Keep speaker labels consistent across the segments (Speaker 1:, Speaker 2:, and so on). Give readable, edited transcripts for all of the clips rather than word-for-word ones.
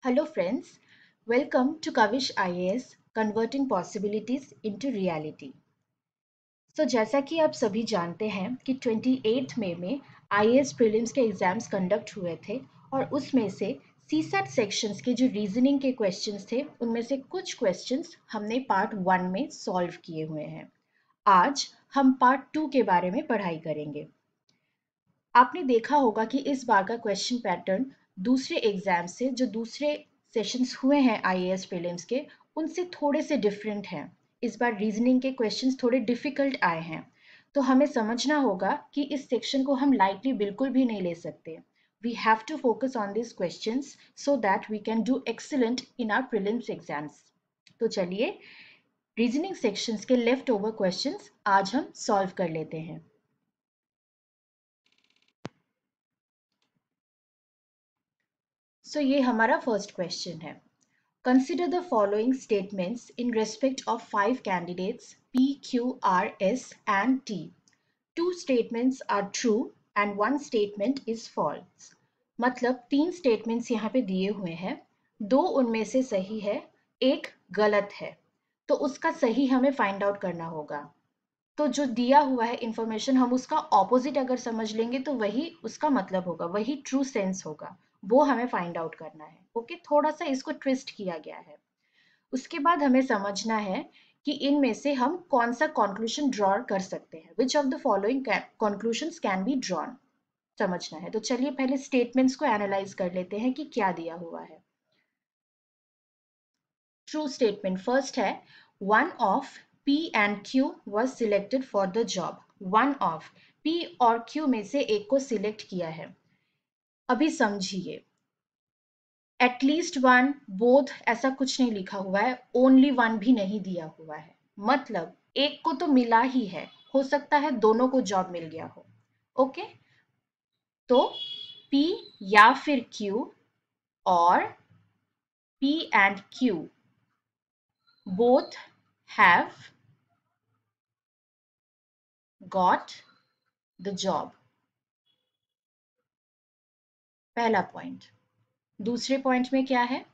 Speaker 1: Hello friends, welcome to Kavish IAS Converting Possibilities into Reality. जैसा कि आप सभी जानते हैं कि 28 मई में IAS प्रीलिम्स के एग्जाम्स कंडक्ट हुए थे और उसमें से CSAT सेक्शंस के जो रीजनिंग के क्वेश्चंस थे उनमें से कुछ क्वेश्चंस हमने पार्ट 1 में सॉल्व किए हुए हैं। आज हम पार्ट 2 के बारे में पढ़ाई करेंगे। आपने देखा होगा कि इस बार का क्वेश्चन पैटर्न दूसरे एग्जाम से जो दूसरे सेशंस हुए हैं आईएएस प्रीलिम्स के उनसे थोड़े से डिफरेंट हैं। इस बार रीजनिंग के क्वेश्चंस थोड़े डिफिकल्ट आए हैं, तो हमें समझना होगा कि इस सेक्शन को हम लाइटली बिल्कुल भी नहीं ले सकते। We have to focus on these questions so that we can do excellent in our prelims exams. तो चलिए रीजनिंग सेक्शंस के लेफ्ट ओवर क्वेश्चंस आज हम सॉल्व कर लेते हैं। ये हमारा फर्स्ट क्वेश्चन है। Consider the following statements in respect of 5 candidates P, Q, R, S and T. 2 statements are true and 1 statement is false. मतलब 3 statements यहाँ पे दिए हुए हैं, 2 उनमें से सही है, 1 गलत है। तो उसका सही हमें फाइंड आउट करना होगा। तो जो दिया हुआ है इंफॉर्मेशन हम उसका ऑपोजिट अगर समझ लेंगे तो वही उसका मतलब होगा, वही ट्रू सेंस होगा, वो हमें फाइंड आउट करना है। ओके, थोड़ा सा इसको ट्विस्ट किया गया है। उसके बाद हमें समझना है कि इनमें से हम कौन सा कंक्लूजन ड्रॉ कर सकते हैं। Which of the following conclusions can be drawn, समझना है। तो चलिए पहले स्टेटमेंट्स को एनालाइज कर लेते हैं कि क्या दिया हुआ है। ट्रू स्टेटमेंट फर्स्ट है, one of P and Q was selected for the job. One of P और Q में से एक को सिलेक्ट किया है। अभी समझिए, एटलीस्ट वन, बोथ ऐसा कुछ नहीं लिखा हुआ है, ओनली वन भी नहीं दिया हुआ है। मतलब एक को तो मिला ही है, हो सकता है दोनों को जॉब मिल गया हो। ओके, तो P या फिर Q और P and Q both have got the job, पहला पॉइंट। दूसरे पॉइंट में क्या है,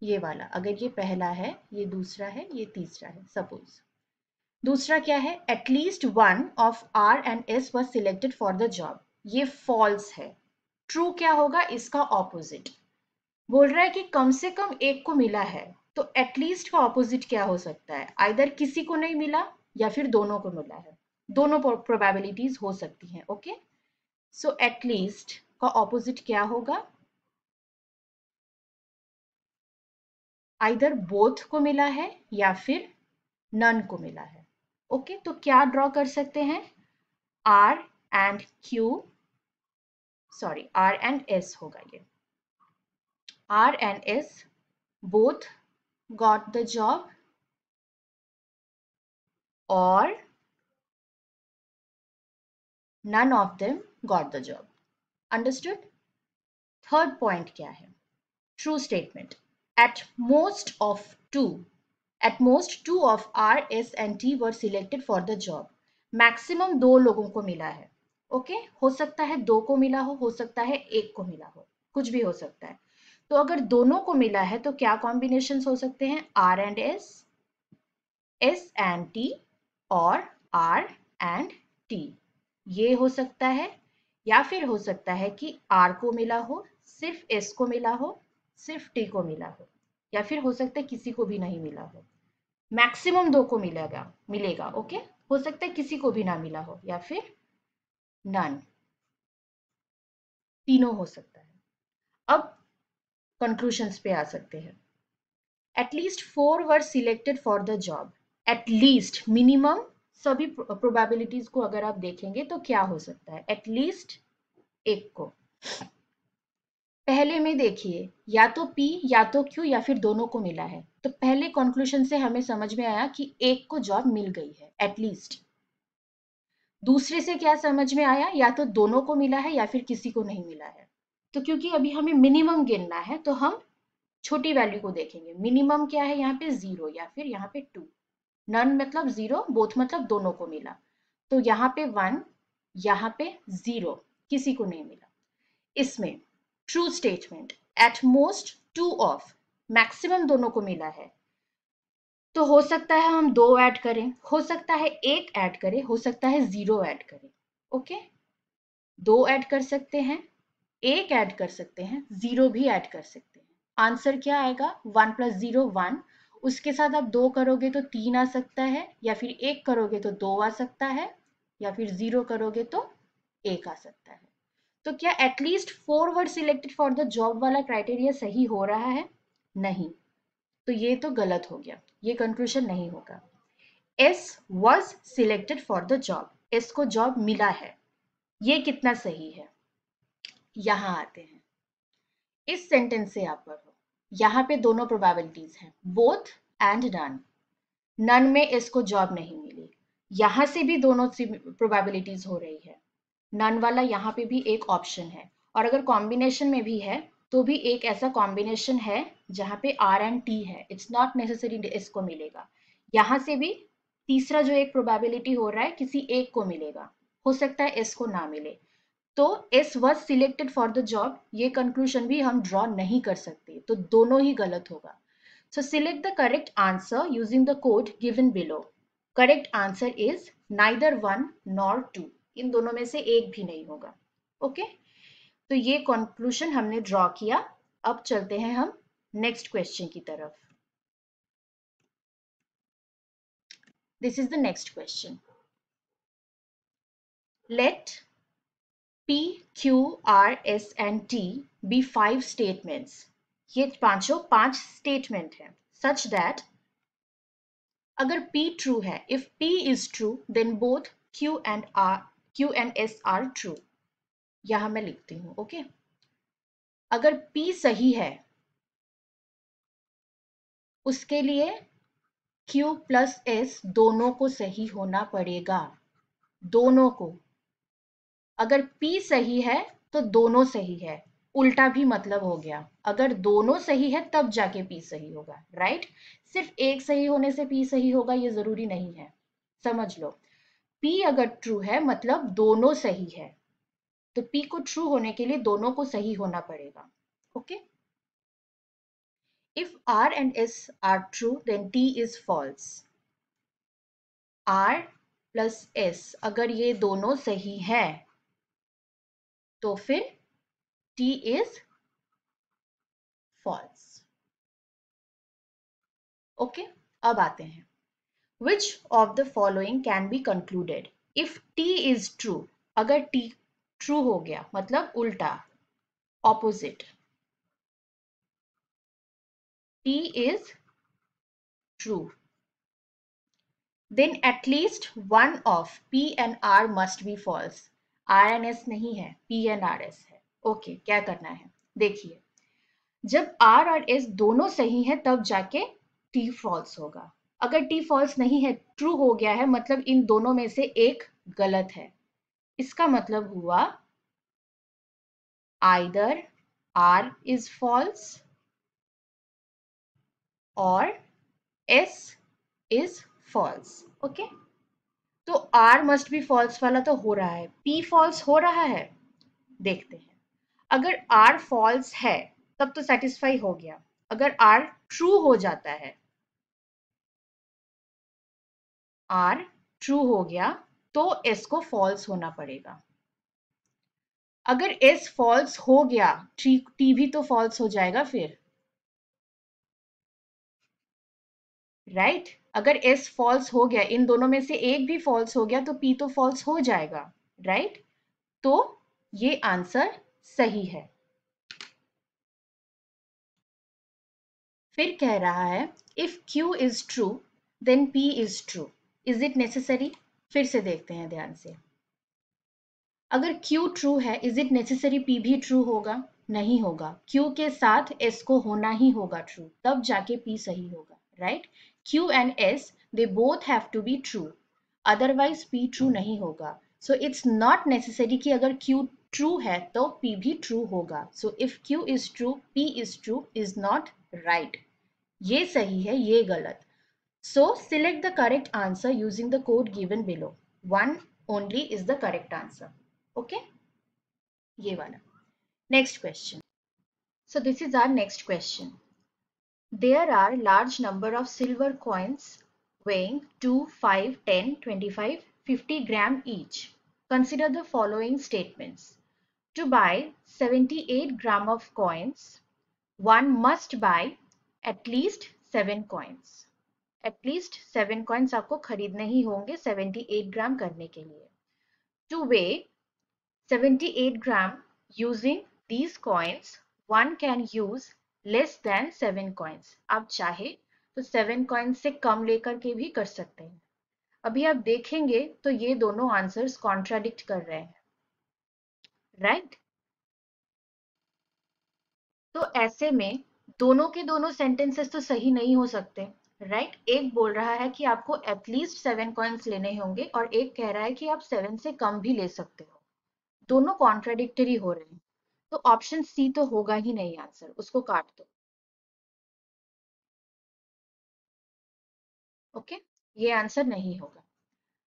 Speaker 1: ये वाला। अगर ये पहला है, ये दूसरा है, ये तीसरा है, सपोज। दूसरा क्या है, at least one of R and S was selected for the job, ये फॉल्स है। ट्रू क्या होगा, इसका ऑपोजिट। बोल रहा है कि कम से कम एक को मिला है, तो एटलीस्ट का ऑपोजिट क्या हो सकता है, आइदर किसी को नहीं मिला या फिर दोनों को मिला है। दोनों प्रोबेबिलिटीज हो सकती हैं। ओके, सो एटलीस्ट का ऑपोजिट क्या होगा, आइदर बोथ को मिला है या फिर नन को मिला है। ओके, तो क्या ड्रॉ कर सकते हैं, R and Q, sorry R and S होगा ये। R and S both got the job और none of them got the job. Understood? Third point क्या है, true statement. At most of two, at most two of R, S and T were selected for the job. Maximum 2 लोगों को मिला है। Okay, हो सकता है 2 को मिला हो सकता है 1 को मिला हो, कुछ भी हो सकता है। तो अगर दोनों को मिला है तो क्या कॉम्बिनेशन हो सकते हैं, R and S, S and T और R and T। ये हो सकता है, या फिर हो सकता है कि R को मिला हो, सिर्फ S को मिला हो, सिर्फ T को मिला हो, या फिर हो सकता है किसी को भी नहीं मिला हो। मैक्सिमम 2 को मिलेगा। ओके, हो सकता है किसी को भी ना मिला हो या फिर नन, तीनों हो सकता है। अब कंक्लूशंस पे आ सकते हैं। At least 4 were selected for the job. At least, minimum, सभी प्रोबेबिलिटीज को अगर आप देखेंगे तो क्या हो सकता है, एटलीस्ट एक को। पहले में देखिए, या तो P या तो Q या फिर दोनों को मिला है, तो पहले कंक्लूजन से हमें समझ में आया कि एक को जॉब मिल गई है एटलीस्ट। दूसरे से क्या समझ में आया, या तो दोनों को मिला है या फिर किसी को नहीं मिला है। तो क्योंकि अभी हमें मिनिमम गिनना है तो हम छोटी वैल्यू को देखेंगे। मिनिमम क्या है यहाँ पे, 0 या फिर यहाँ पे 2। नन मतलब 0, बोथ मतलब दोनों को मिला। तो यहाँ पे 1, यहाँ पे 0, किसी को नहीं मिला। इसमें true statement, at most 2 of, maximum दोनों को मिला है। तो हो सकता है हम 2 ऐड करें, हो सकता है 1 ऐड करें, हो सकता है 0 ऐड करें। ओके, 2 ऐड कर सकते हैं, 1 ऐड कर सकते हैं, 0 भी ऐड कर सकते हैं। आंसर क्या आएगा? 1 + 0 1। उसके साथ आप 2 करोगे तो 3 आ सकता है, या फिर 1 करोगे तो 2 आ सकता है, या फिर 0 करोगे तो 1 आ सकता है। तो क्या at least 4 word selected for the job वाला क्राइटेरिया सही हो रहा है? नहीं, तो ये तो गलत हो गया, ये कंक्लूजन नहीं होगा। S was selected for the job, S को जॉब मिला है, ये कितना सही है? यहां आते हैं, इस सेंटेंस से आप पढ़ो, यहां पे दोनों प्रोबेबिलिटीज हैं, बोथ एंड नन। नन में एस को जॉब नहीं मिली, यहां से भी दोनों प्रोबेबिलिटीज हो रही है। नन वाला यहाँ पे भी एक ऑप्शन है, और अगर कॉम्बिनेशन में भी है तो भी एक ऐसा कॉम्बिनेशन है जहाँ पे आर एंड टी है, इट्स नॉट नेसेसरी एस को मिलेगा। यहाँ से भी तीसरा जो एक प्रोबेबिलिटी हो रहा है किसी एक को मिलेगा, हो सकता है एस को ना मिले। तो S was selected for the job, ये कंक्लूजन भी हम ड्रॉ नहीं कर सकते, तो दोनों ही गलत होगा। So select the correct answer using the code given below. Correct answer is neither 1 nor 2. इन दोनों में से एक भी नहीं होगा। ओके, तो ये कंक्लूजन हमने ड्रॉ किया। अब चलते हैं हम नेक्स्ट क्वेश्चन की तरफ। This is the next question. Let P, Q, R, S and T be 5 statements. ये पांचों 5 स्टेटमेंट है, such that अगर P ट्रू है, if P is true, then both Q and S are true. यहां मैं लिखती हूं, ओके। अगर P सही है, उसके लिए Q प्लस S दोनों को सही होना पड़ेगा, दोनों को। अगर P सही है तो दोनों सही है, उल्टा भी मतलब हो गया, अगर दोनों सही है तब जाके P सही होगा, राइट? सिर्फ एक सही होने से P सही होगा ये जरूरी नहीं है, समझ लो। P अगर ट्रू है मतलब दोनों सही है, तो P को ट्रू होने के लिए दोनों को सही होना पड़ेगा, okay. If R and S are true, then T is false. R plus S अगर ये दोनों सही है तो फिर T is false. ओके, अब आते हैं। Which of the following can be concluded if T is true? अगर T ट्रू हो गया मतलब उल्टा, opposite, T is true, then at least one of P and R must be false. R and S नहीं है, P and R S है। Okay, क्या करना है देखिए, जब R और S दोनों सही है तब जाके T फॉल्स होगा। अगर T फॉल्स नहीं है, ट्रू हो गया है, मतलब इन दोनों में से एक गलत है। इसका मतलब हुआ either R is false or S is false. Okay, तो R must be false वाला तो हो रहा है, P false हो रहा है, देखते हैं। अगर R false है तब तो सेटिस्फाई हो गया, अगर R ट्रू हो जाता है, R ट्रू हो गया तो S को false होना पड़ेगा। अगर S false हो गया, T भी तो false हो जाएगा फिर, राइट? अगर S false हो गया, इन दोनों में से एक भी false हो गया तो P तो false हो जाएगा, राइट? तो ये आंसर सही है। फिर कह रहा है if Q is true then P is true. Is it necessary? फिर से देखते हैं ध्यान से। अगर Q ट्रू है, इज इट नेसेसरी P भी ट्रू होगा? नहीं होगा, Q के साथ S को होना ही होगा ट्रू, तब जाके P सही होगा, right? Q and S they both have to be true, otherwise P true नहीं होगा। सो इट्स नॉट नेसेसरी कि अगर Q ट्रू है तो P भी ट्रू होगा। So if Q is true, P is true is not right, ये सही है, ये गलत। So select the correct answer using the code given below. One only is the correct answer. Okay? ये वाला। Next question. So this is our next question. There are large number of silver coins weighing 2, 5, 10, 25, 50 gram each. Consider the following statements. To buy 78 gram of coins, one must buy at least 7 coins. At least 7 coins आपको खरीदने ही होंगे 78 ग्राम करने के लिए. To weigh 78 gram using these coins, one can use less than 7 coins. आप चाहे तो 7 coins से कम लेकर के भी कर सकते हैं. अभी आप देखेंगे तो ये दोनों आंसर्स कॉन्ट्राडिक्ट कर रहे हैं, राइट? तो ऐसे में दोनों के दोनों सेंटेंसेस तो सही नहीं हो सकते, राइट? एक बोल रहा है कि आपको एटलीस्ट 7 कॉइन्स लेने होंगे और एक कह रहा है कि आप 7 से कम भी ले सकते हो. दोनों कॉन्ट्राडिक्टरी हो रहे हैं, तो ऑप्शन सी तो होगा ही नहीं आंसर, उसको काट दो. ओके, ये आंसर नहीं होगा.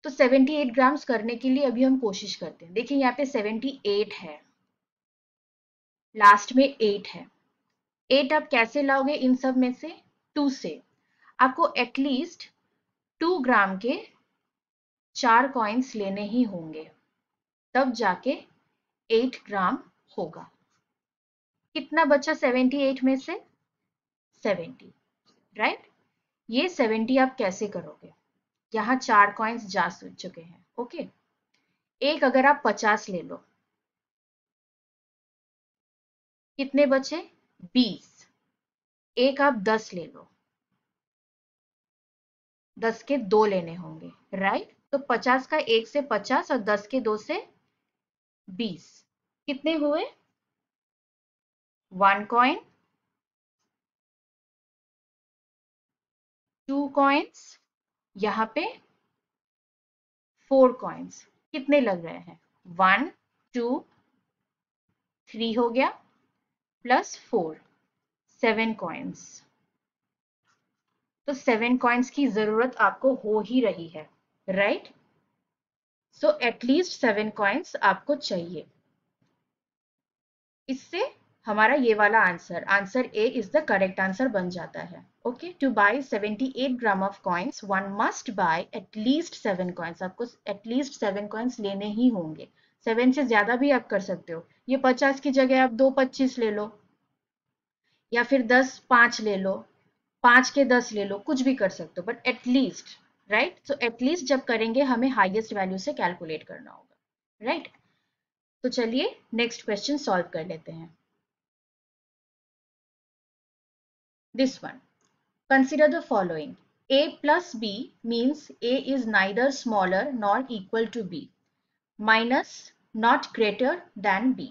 Speaker 1: तो 78 ग्राम्स करने के लिए अभी हम कोशिश करते हैं. देखिए यहाँ पे 78 है, लास्ट में 8 है. 8 आप कैसे लाओगे इन सब में से? 2 से. आपको एटलीस्ट 2 ग्राम के 4 कॉइन्स लेने ही होंगे, तब जाके 8 ग्राम होगा. कितना बचा 78 में से? 70, राइट? ये 70 आप कैसे करोगे? यहाँ 4 कॉइन्स जा चुके हैं, ओके. एक अगर आप 50 ले लो, कितने बचे? 20. एक आप 10 ले लो, 10 के 2 लेने होंगे, राइट? तो 50 का 1 से 50 और 10 के 2 से 20. कितने हुए? 1 कॉइन, 2 कॉइन्स, यहाँ पे 4 कॉइन्स. कितने लग रहे हैं? 1, 2, 3 हो गया, प्लस 4, 7 कॉइन्स. तो 7 कॉइन्स की जरूरत आपको हो ही रही है, राइट? सो एटलीस्ट 7 कॉइन्स आपको चाहिए. इससे हमारा ये वाला answer, answer A is the correct answer बन जाता है. Okay, to buy 78 gram of coins one must buy at least 7 coins. आपको एटलीस्ट 7 कॉइन्स लेने ही होंगे. 7 से ज्यादा भी आप कर सकते हो. ये 50 की जगह आप 2 25 ले लो, या फिर 10 5 ले लो, 5 के 10 ले लो, कुछ भी कर सकते हो, but at least, right? So at least जब करेंगे हमें हाईएस्ट वैल्यू से कैलकुलेट करना होगा, राइट? तो चलिए नेक्स्ट क्वेश्चन सॉल्व कर लेते हैं. This one. Consider the following. A plus B means A is neither smaller nor equal to B. Minus not greater than B.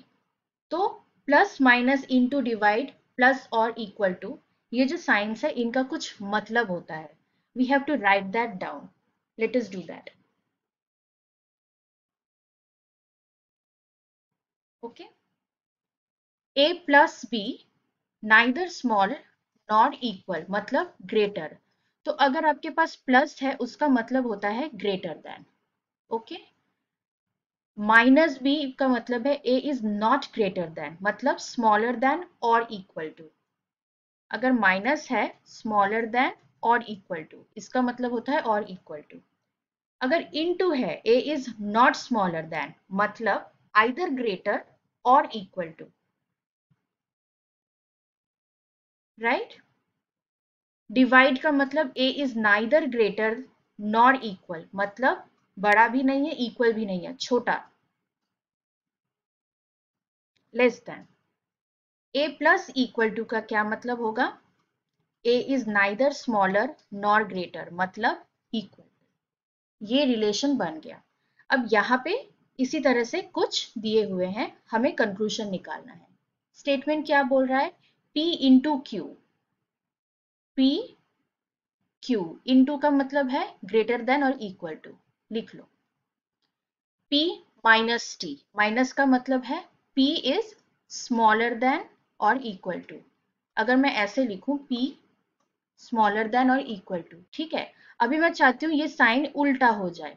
Speaker 1: तो plus minus into divide plus और equal to, ये जो signs है इनका कुछ मतलब होता है. We have to write that down. Let us do that. Okay. A plus B neither small not equal मतलब ग्रेटर. तो अगर आपके पास प्लस है उसका मतलब होता है greater than. Okay. Minus B का मतलब है A is not greater than मतलब स्मॉलर देन और इक्वल टू. अगर माइनस है स्मॉलर देन और इक्वल टू, इसका मतलब होता है और इक्वल टू. अगर इनटू है A is not smaller than मतलब either greater or equal to, right? Divide का मतलब A is neither greater nor equal मतलब बड़ा भी नहीं है इक्वल भी नहीं है, छोटा. Less than. A plus equal to का क्या मतलब होगा? A is neither smaller nor greater मतलब इक्वल. ये रिलेशन बन गया. अब यहाँ पे इसी तरह से कुछ दिए हुए हैं, हमें कंक्लूजन निकालना है. स्टेटमेंट क्या बोल रहा है? P into Q. P Q into का मतलब है ग्रेटर देन और इक्वल टू. लिख लो. P माइनस T, माइनस का मतलब है P इज स्मॉलर देन और इक्वल टू. अगर मैं ऐसे लिखूं P स्मॉलर देन और इक्वल टू, ठीक है. अभी मैं चाहती हूँ ये साइन उल्टा हो जाए,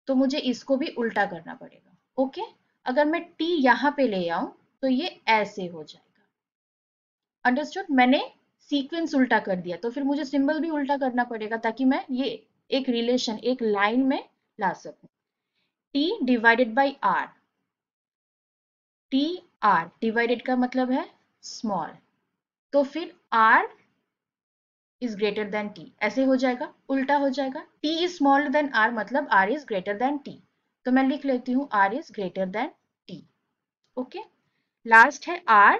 Speaker 1: तो मुझे इसको भी उल्टा करना पड़ेगा. ओके. अगर मैं T यहाँ पे ले आऊं तो ये ऐसे हो जाएगा. अंडरस्टूड? मैंने सीक्वेंस उल्टा कर दिया तो फिर मुझे सिंबल भी उल्टा करना पड़ेगा ताकि मैं ये एक रिलेशन एक लाइन में ला सकूं। T divided by R, T R divided का मतलब है स्मॉल, तो फिर R is greater than T, ऐसे हो जाएगा, उल्टा हो जाएगा। T is smaller than R मतलब R is greater than T, तो मैं लिख लेती हूँ R is greater than T. Okay, last है R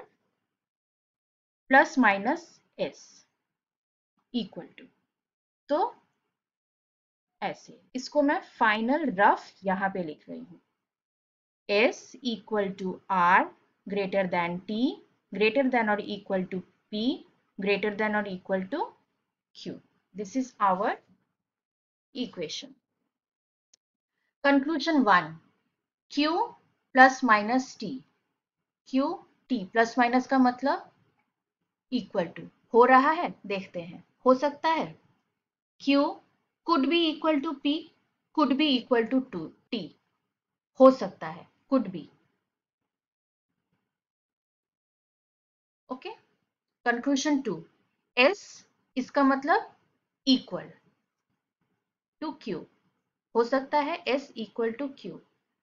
Speaker 1: plus minus S equal to, तो ऐसे इसको मैं फाइनल रफ यहां पे लिख रही हूं, S equal to R greater than T greater than और equal to P greater than और equal to Q. This is our equation. Conclusion one, Q plus minus T, Q T plus minus का मतलब equal to, हो रहा है देखते हैं, हो सकता है Q could be equal to P, could be equal to T, हो सकता है, could be. Okay, conclusion two, S इसका मतलब इक्वल टू क्यू, हो सकता है S equal to Q.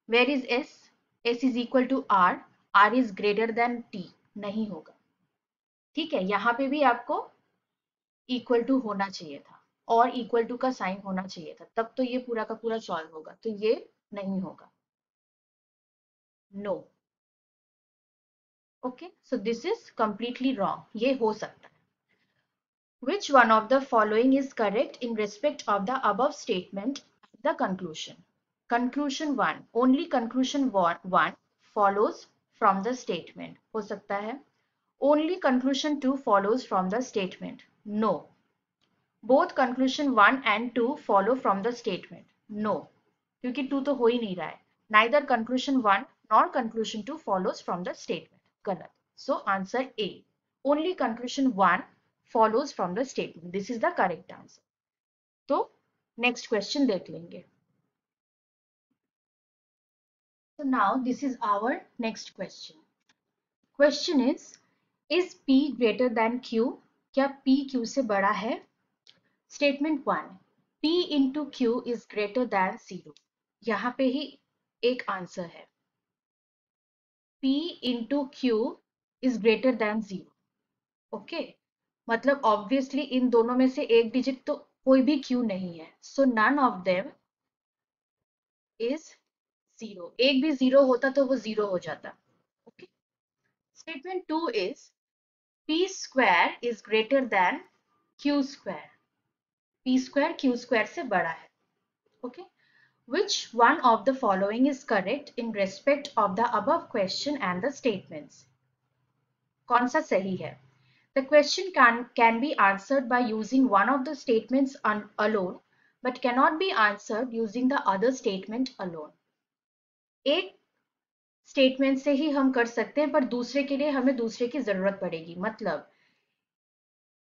Speaker 1: Where is S? S is equal to R, R is greater than T, नहीं होगा। ठीक है, यहां पे भी आपको इक्वल टू होना चाहिए था और इक्वल टू का साइन होना चाहिए था, तब तो ये पूरा का पूरा सॉल्व होगा, तो ये नहीं होगा, no. Okay, so this is completely wrong, ये हो सकता है। Which one of the following is correct in respect of the above statement and the conclusion? Conclusion 1, only conclusion 1 follows from the statement, हो सकता है। Only conclusion 2 follows from the statement, no. Both conclusion 1 and 2 follow from the statement, no, क्योंकि 2 तो हो ही नहीं रहा है। Neither conclusion 1 nor conclusion 2 follows from the statement, गलत। So answer A, only conclusion 1 follows from the statement, this is the correct answer. तो next question देख लेंगे। So now this is our next question. Question is P greater than Q? क्या P Q से बड़ा है? Statement 1, P into Q is greater than 0, यहाँ पे ही एक आंसर है, P into Q is greater than 0. Okay, मतलब ऑब्वियसली इन दोनों में से एक डिजिट तो कोई भी Q नहीं है, सो नन ऑफ देम इज 0, एक भी 0 होता तो वो 0 हो जाता। Okay, statement 2 is P square is greater then Q square, P square Q square से बड़ा है। Okay, which one of the following is correct in respect of the above question and the statements? कौन सा सही है? The question can be answered by using one of the statements alone, but cannot be answered using the other statement alone. एक statement से ही हम कर सकते हैं, पर दूसरे के लिए हमें दूसरे की जरूरत पड़ेगी। मतलब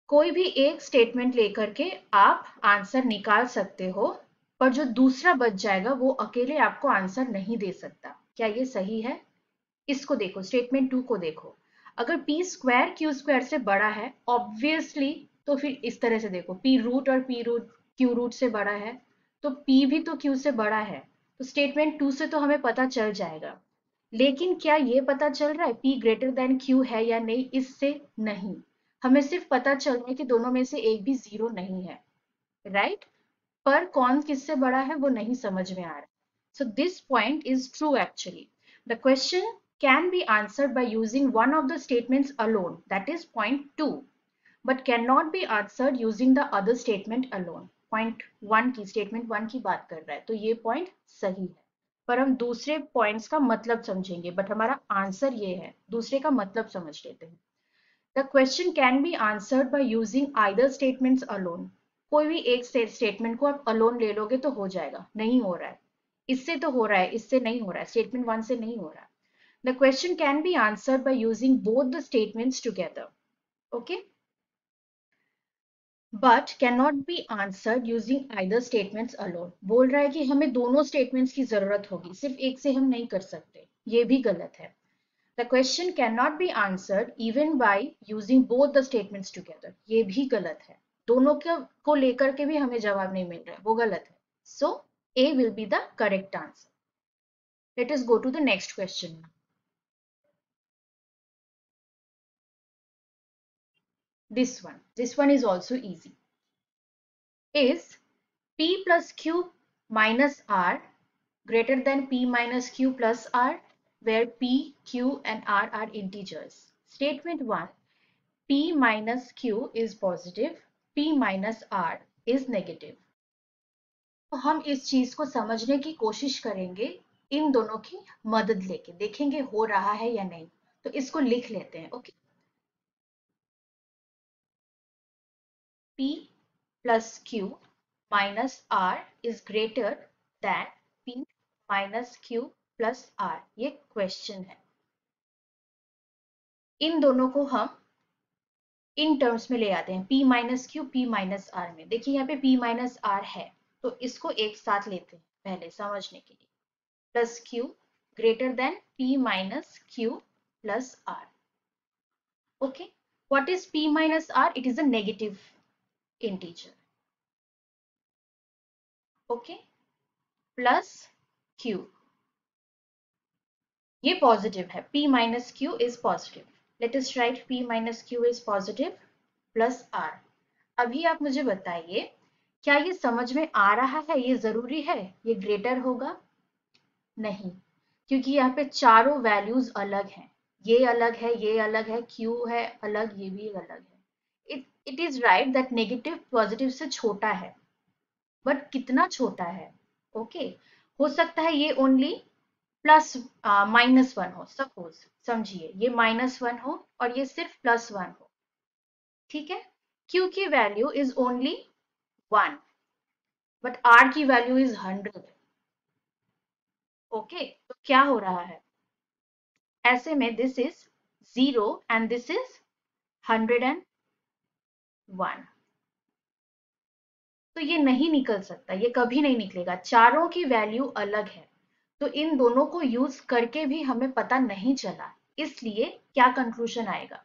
Speaker 1: कोई भी एक स्टेटमेंट लेकर के आप आंसर निकाल सकते हो, पर जो दूसरा बच जाएगा वो अकेले आपको आंसर नहीं दे सकता। क्या ये सही है? इसको देखो, स्टेटमेंट 2 को देखो, अगर p स्क्वायर q स्क्वायर से बड़ा है ऑब्वियसली, तो फिर इस तरह से देखो, p रूट और p रूट q रूट से बड़ा है, तो p भी तो q से बड़ा है, तो स्टेटमेंट 2 से तो हमें पता चल जाएगा। लेकिन क्या ये पता चल रहा है p ग्रेटर देन q है या नहीं? इससे नहीं, हमें सिर्फ पता चल रहा है कि दोनों में से एक भी 0 नहीं है, राइट? पर कौन किससे बड़ा है वो नहीं समझ में आ रहा। So this point is true actually. The question can be answered by using one of the statements alone, that is point 2, but cannot be answered using the other statement alone. Point 1 की, statement 1 की बात कर रहा है, तो ये point सही है, पर हम दूसरे points का मतलब समझेंगे, बट हमारा आंसर ये है, दूसरे का मतलब समझ लेते हैं। The question can be answered by using either statements alone. कोई भी एक स्टेटमेंट को आप अलोन ले लोगे तो हो जाएगा, नहीं हो रहा है, इससे तो हो रहा है, इससे नहीं हो रहा है, स्टेटमेंट 1 से नहीं हो रहा है। The question can be answered by using both the statements together. Okay? But cannot be answered using either statements alone. बोल रहा है कि हमें दोनों स्टेटमेंट्स की जरूरत होगी, सिर्फ एक से हम नहीं कर सकते, ये भी गलत है। The question can not be answered even by using both the statements together, ये भी गलत है। दोनों को लेकर के भी हमें जवाब नहीं मिल रहा है, वो गलत है। So A will be the correct answer. Let us go to the next question. This one is also easy. Is p plus q minus r greater than p minus q plus r, where p, q and r are integers? Statement 1, p minus q is positive, p minus r is negative. तो हम इस चीज को समझने की कोशिश करेंगे इन दोनों की मदद लेके, देखेंगे हो रहा है या नहीं। तो इसको लिख लेते हैं। Okay, p plus q minus r is greater than p minus q plus r, ये क्वेश्चन है। इन दोनों को हम इन टर्म्स में ले आते हैं, p minus Q p minus R में। देखिए यहाँ पे p माइनस आर है, तो इसको एक साथ लेते हैं पहले समझने के लिए। Plus q greater than p minus q plus r। Okay, what is p minus r? It is a negative integer. Okay, plus q, ये पॉजिटिव है, p minus q is positive. Let us right p minus q is positive plus r। अभी आप मुझे बताइए, क्या ये समझ में आ रहा है? ये जरूरी है ये ग्रेटर होगा? नहीं, क्योंकि यहाँ पे चारों वैल्यूज अलग हैं। ये अलग है, ये अलग है, q है अलग, ये भी अलग है। It is right that negative positive से छोटा है, बट कितना छोटा है? ओके, हो सकता है ये ओनली प्लस माइनस वन हो, सपोज समझिए ये माइनस वन हो और ये सिर्फ प्लस वन हो। ठीक है, q की value is only 1 but r की वैल्यू इज 100। ओके, तो क्या हो रहा है ऐसे में? This is 0 and this is 101। तो ये नहीं निकल सकता, ये कभी नहीं निकलेगा। चारों की वैल्यू अलग है, तो इन दोनों को यूज करके भी हमें पता नहीं चला। इसलिए क्या कंक्लूजन आएगा?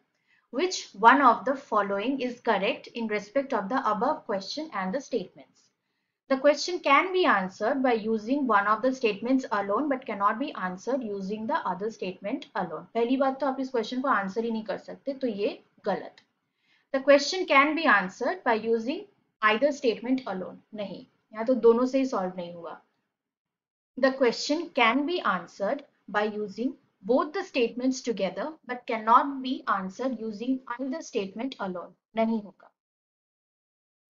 Speaker 1: Which one of the following is correct in respect of the above question and the statements? The question can be answered by using one of the statements alone but cannot be answered using the other statement alone. पहली बात तो आप इस question को answer ही नहीं कर सकते, तो ये गलत। The question can be answered by using either statement alone. नहीं, यहाँ तो दोनों से ही सॉल्व नहीं हुआ। The question can be answered by using both the statements together but cannot be answered using either statement alone. नहीं होगा।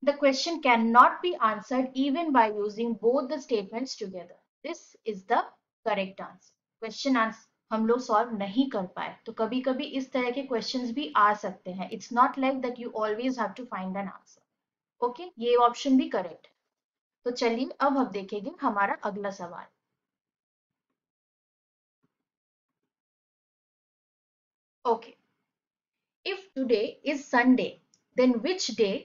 Speaker 1: The question cannot be answered even by using both the statements together. This is the correct answer. Question answer हम लोग solve नहीं कर पाए, तो कभी कभी इस तरह के क्वेश्चंस भी आ सकते हैं। It's not like that you always have to find an answer. Okay, ये ऑप्शन भी करेक्ट है। तो चलिए अब हम देखेंगे हमारा अगला सवाल। ओके, if today is Sunday, then which day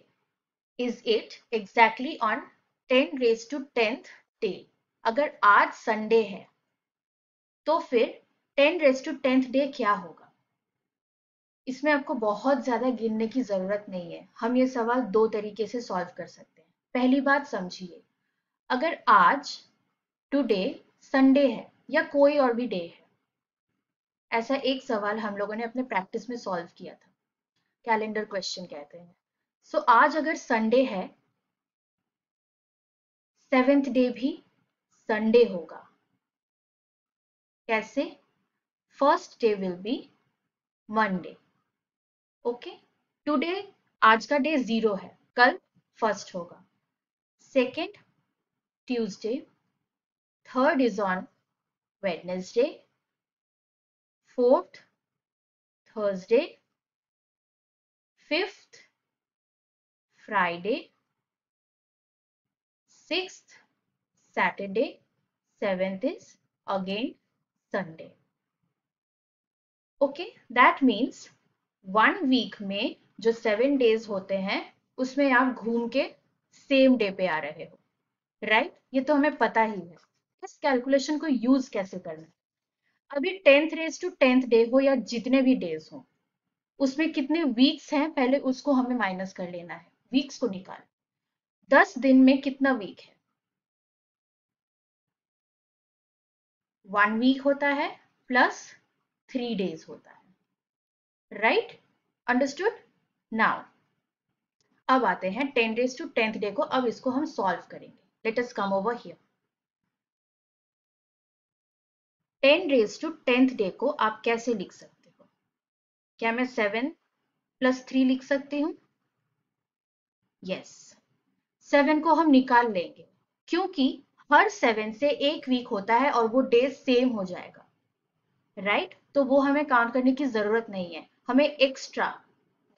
Speaker 1: is it exactly on 10 raised to 10th day? अगर आज संडे है तो फिर 10 रेज टू 10th डे क्या होगा? इसमें आपको बहुत ज्यादा गिनने की जरूरत नहीं है। हम ये सवाल दो तरीके से सॉल्व कर सकते हैं। पहली बात समझिए, अगर आज टुडे संडे है या कोई और भी डे है, ऐसा एक सवाल हम लोगों ने अपने प्रैक्टिस में सॉल्व किया था, कैलेंडर क्वेश्चन कहते हैं। सो आज अगर संडे है, 7th डे भी संडे होगा। कैसे? First day will be Monday. Okay, today आज का डे 0 है, कल फर्स्ट होगा। Second Tuesday, third is on Wednesday, fourth Thursday, fifth Friday, sixth Saturday, seventh is again Sunday. Okay, that means 1 week में जो 7 डेज होते हैं उसमें आप घूम के सेम डे पे आ रहे हो, राइट? ये तो हमें पता ही है। इस कैलकुलेशन को यूज कैसे करना है? अभी 10th डे हो या जितने भी डेज हो, उसमें कितने वीक्स हैं पहले उसको हमें माइनस कर लेना है, वीक्स को निकाल। 10 दिन में कितना वीक है? 1 वीक होता है प्लस 3 डेज होता है, राइट? अंडरस्टूड? नाउ अब आते हैं 10 डेज टू 10th डे को। अब इसको हम सॉल्व करेंगे। Let us come over here. 10 days to 10th day को आप कैसे लिख सकते हो? क्या मैं 7 + 3 लिख सकती हूँ? यस। 7 को हम निकाल लेंगे क्योंकि हर 7 से एक वीक होता है और वो डेज सेम हो जाएगा, राइट? तो वो हमें काउंट करने की जरूरत नहीं है। हमें एक्स्ट्रा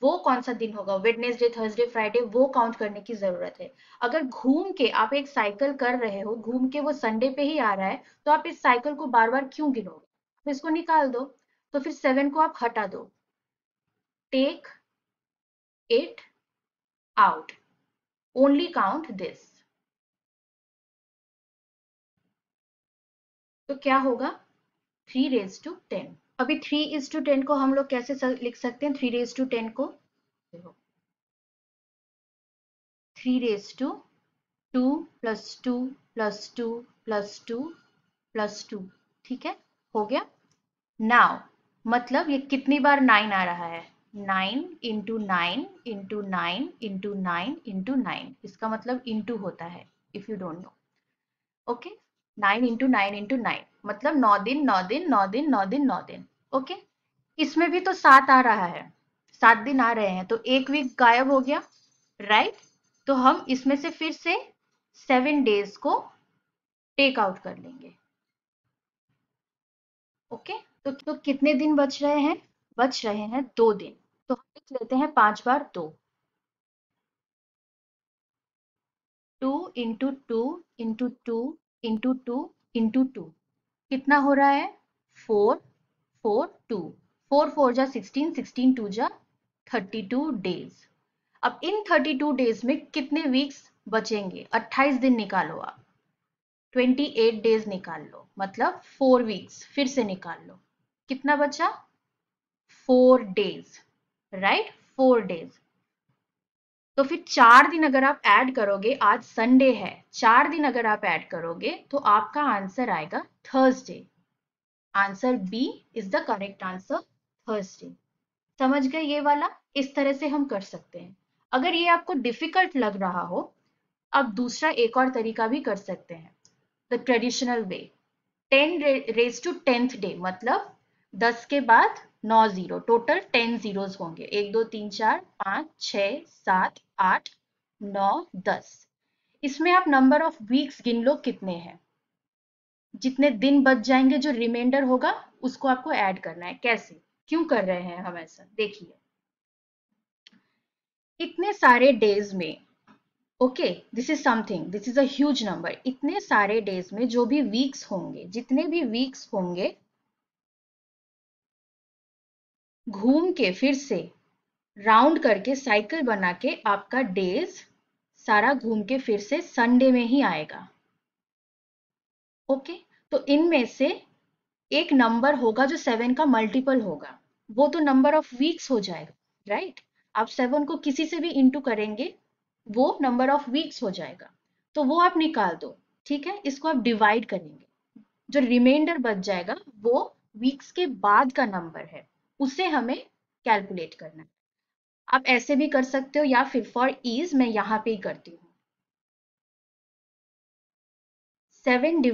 Speaker 1: वो कौन सा दिन होगा, वेडनेसडे, थर्सडे, फ्राइडे, वो काउंट करने की जरूरत है। अगर घूम के आप एक साइकिल कर रहे हो, घूम के वो संडे पे ही आ रहा है, तो आप इस साइकिल को बार बार क्यों गिनोगे? तो इसको निकाल दो। तो फिर 7 को आप हटा दो, take it out, only count this. तो क्या होगा? 3 रेज टू 10। अभी 3 is to 10 को हम लोग कैसे लिख सकते हैं? 3 रेज टू 10 को 3 रेज टू 2 +2 +2 +2 +2, ठीक है, हो गया। नाउ मतलब ये कितनी बार 9 आ रहा है? 9 × 9 × 9 × 9 × 9, इसका मतलब इंटू होता है, if you don't know. Okay, 9 × 9 × 9 मतलब 9 दिन 9 दिन 9 दिन 9 दिन 9 दिन। ओके, इसमें भी तो 7 आ रहा है, 7 दिन आ रहे हैं, तो एक वीक गायब हो गया, राइट? तो हम इसमें से फिर से 7 डेज को टेक आउट कर लेंगे। ओके, तो कितने दिन बच रहे हैं? बच रहे हैं 2 दिन। तो हम लिख लेते हैं 5 बार 2। 2 × 2 × 2 × 2 कितना हो रहा है? 4 4 2, 4 4 जा 16, 16 2 जा 32 डेज। अब इन 32 डेज में कितने वीक्स बचेंगे? 28 दिन निकालो आप, 28 डेज निकाल लो, मतलब 4 वीक्स फिर से निकाल लो। कितना बचा? 4 डेज, राइट? 4 डेज। तो फिर 4 दिन अगर आप ऐड करोगे, आज संडे है, 4 दिन अगर आप ऐड करोगे तो आपका आंसर आएगा Thursday. Answer B is the correct answer, Thursday. समझ गए ये वाला? इस तरह से हम कर सकते हैं। अगर ये आपको डिफिकल्ट लग रहा हो, आप दूसरा एक और तरीका भी कर सकते हैं, the traditional way. 10 days to 10th day मतलब 10 के बाद 9 जीरो, टोटल 10 जीरोस होंगे। 1 2 3 4 5 6 7 8 9 10। इसमें आप नंबर ऑफ वीक्स गिन लो कितने हैं। जितने दिन बच जाएंगे, जो रिमाइंडर होगा, उसको आपको ऐड करना है। कैसे, क्यों कर रहे हैं हम ऐसा? देखिए, इतने सारे डेज में, okay, this is something, this is a huge number. इतने सारे डेज में जो भी वीक्स होंगे, जितने भी वीक्स होंगे, घूम के फिर से राउंड करके साइकिल बना के आपका डेज सारा घूम के फिर से संडे में ही आएगा। ओके, तो इनमें से एक नंबर होगा जो 7 का मल्टीपल होगा, वो तो नंबर ऑफ वीक्स हो जाएगा, राइट? आप 7 को किसी से भी इंटू करेंगे, वो नंबर ऑफ वीक्स हो जाएगा, तो वो आप निकाल दो। ठीक है, इसको आप डिवाइड करेंगे, जो रिमाइंडर बच जाएगा वो वीक्स के बाद का नंबर है, उसे हमें कैलकुलेट करना है। आप ऐसे भी कर सकते हो, या फिर फॉर ईज मैं यहाँ पे ही करती हूँ। 7 /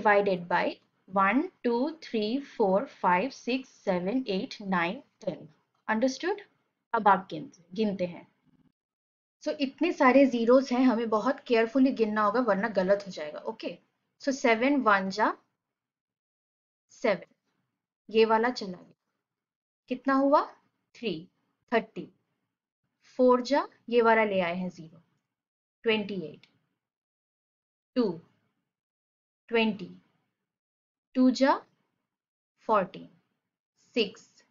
Speaker 1: 1 2 3 4 5 6 7 8 9 10। अंडरस्टूड? अब आप गिनते हैं। सो इतने सारे जीरोस हैं, हमें बहुत केयरफुली गिनना होगा वरना गलत हो जाएगा। ओके, सो 7 1 जा 7, ये वाला चला गया, कितना हुआ? 3, 30। 4 जा, ये वाला ले आए हैं 0, 28। 2, 20। 2 जा 14, 6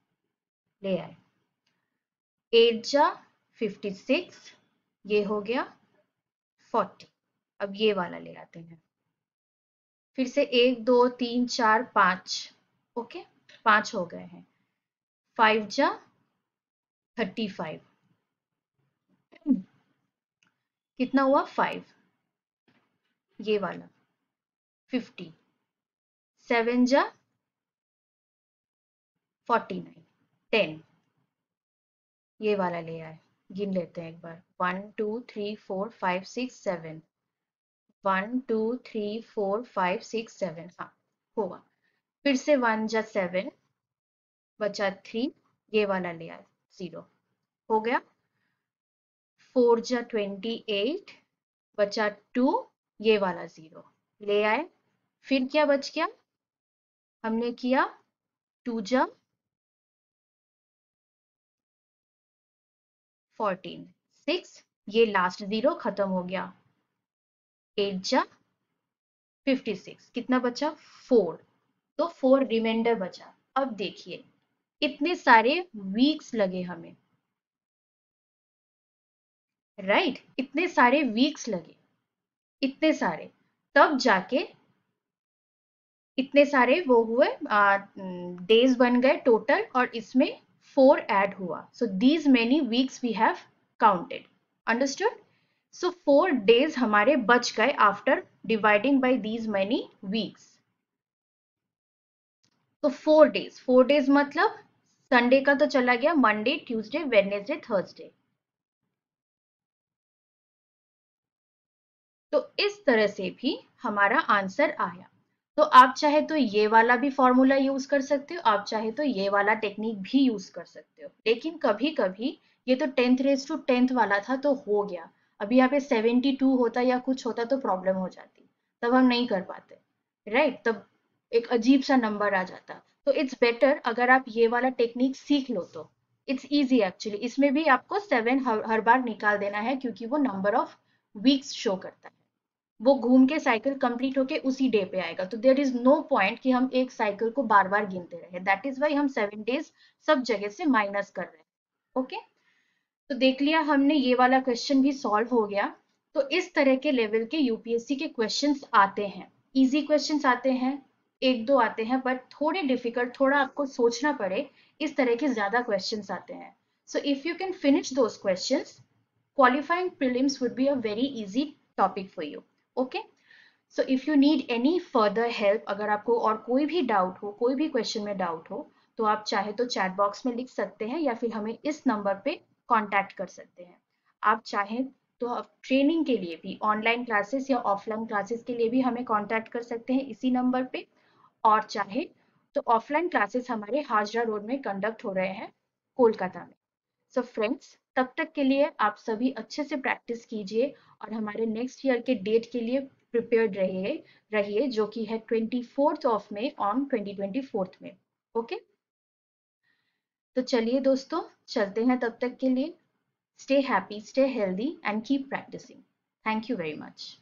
Speaker 1: ले आए। 8 जा 56, ये हो गया 40। अब ये वाला ले आते हैं, फिर से 1 2 3 4 5। ओके, 5 हो गए हैं। 5 जा 35, कितना हुआ 5, ये वाला 50, 7 जा 49, 10, ये वाला ले आए, गिन लेते हैं एक बार, 1 2 3 4 5 6 7, 1 2 3 4 5 6 7, हाँ होगा। फिर से 1 जा 7, बचा 3, ये वाला ले आए 0, हो गया। 4 जा 28, बचा 2, ये वाला 0 ले आए। फिर क्या बच गया, हमने किया 2 जा 14, 6, ये लास्ट 0 खत्म हो गया। 8 जा 56, कितना बचा 4, तो 4 रिमाइंडर बचा। अब देखिए इतने सारे वीक्स लगे हमें, राइट, इतने सारे वीक्स लगे, इतने सारे, तब जाके इतने सारे वो हुए, डेज बन गए टोटल, और इसमें 4 ऐड हुआ। So these many weeks we have counted, understood. So 4 days हमारे बच गए after dividing by these many weeks. तो 4 डेज, 4 डेज मतलब संडे का तो चला गया, मंडे ट्यूसडे वेडनेसडे थर्सडे। तो इस तरह से भी हमारा आंसर आया। तो आप चाहे तो ये वाला भी फॉर्मूला यूज कर सकते हो, आप चाहे तो ये वाला टेक्निक भी यूज कर सकते हो, लेकिन कभी कभी ये तो 10th वाला था तो हो गया, अभी यहाँ पे 72 होता या कुछ होता तो प्रॉब्लम हो जाती, तब हम नहीं कर पाते, राइट, तब एक अजीब सा नंबर आ जाता। तो इट्स बेटर अगर आप ये वाला टेक्निक सीख लो तो इट्स इजी एक्चुअली। इसमें भी आपको 7 हर बार निकाल देना है, क्योंकि वो नंबर ऑफ वीक्स शो करता है, वो घूम के साइकिल कंप्लीट होके उसी डे पे आएगा। तो देयर इज नो पॉइंट कि हम एक साइकिल को बार बार गिनते रहे, दैट इज वाई हम 7 डेज सब जगह से माइनस कर रहे हैं। ओके, तो देख लिया हमने, ये वाला क्वेश्चन भी सॉल्व हो गया। तो इस तरह के लेवल के यूपीएससी के क्वेश्चंस आते हैं, इजी क्वेश्चंस आते हैं, एक दो आते हैं, बट थोड़े डिफिकल्ट, थोड़ा आपको सोचना पड़े, इस तरह के ज्यादा क्वेश्चंस आते हैं। So if you can finish those questions, qualifying prelims would be a very easy topic for you. Okay, so if you need any further help, अगर आपको और कोई भी डाउट हो, कोई भी क्वेश्चन में डाउट हो, तो आप चाहे तो चैट बॉक्स में लिख सकते हैं, या फिर हमें इस नंबर पे कांटेक्ट कर सकते हैं। आप चाहें तो आप ट्रेनिंग के लिए भी, ऑनलाइन क्लासेस या ऑफलाइन क्लासेस के लिए भी हमें कांटेक्ट कर सकते हैं इसी नंबर पे, और चाहे तो ऑफलाइन क्लासेस हमारे हाजरा रोड में कंडक्ट हो रहे हैं कोलकाता में। सो फ्रेंड्स, तब तक के लिए आप सभी अच्छे से प्रैक्टिस कीजिए, और हमारे नेक्स्ट ईयर के डेट के लिए प्रिपेयर्ड रहिए जो कि है 24 ऑन 2024 में। ओके, तो चलिए दोस्तों, चलते हैं तब तक के लिए। Stay happy, stay healthy and keep practicing. Thank you very much.